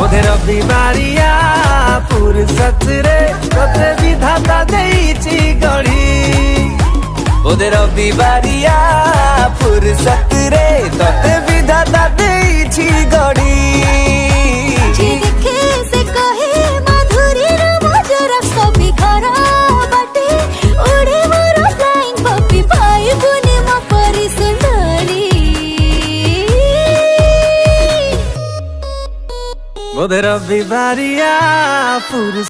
ওদের রবিবারিয়া ফুরসত রে তোতে বিধাতা দেইছি গড়ি ওদের রবিবারিয়া ফুরসত রে তোতে বিধাতা দেইছি গড়ি ওদের রবিবারিয়া ফুরসত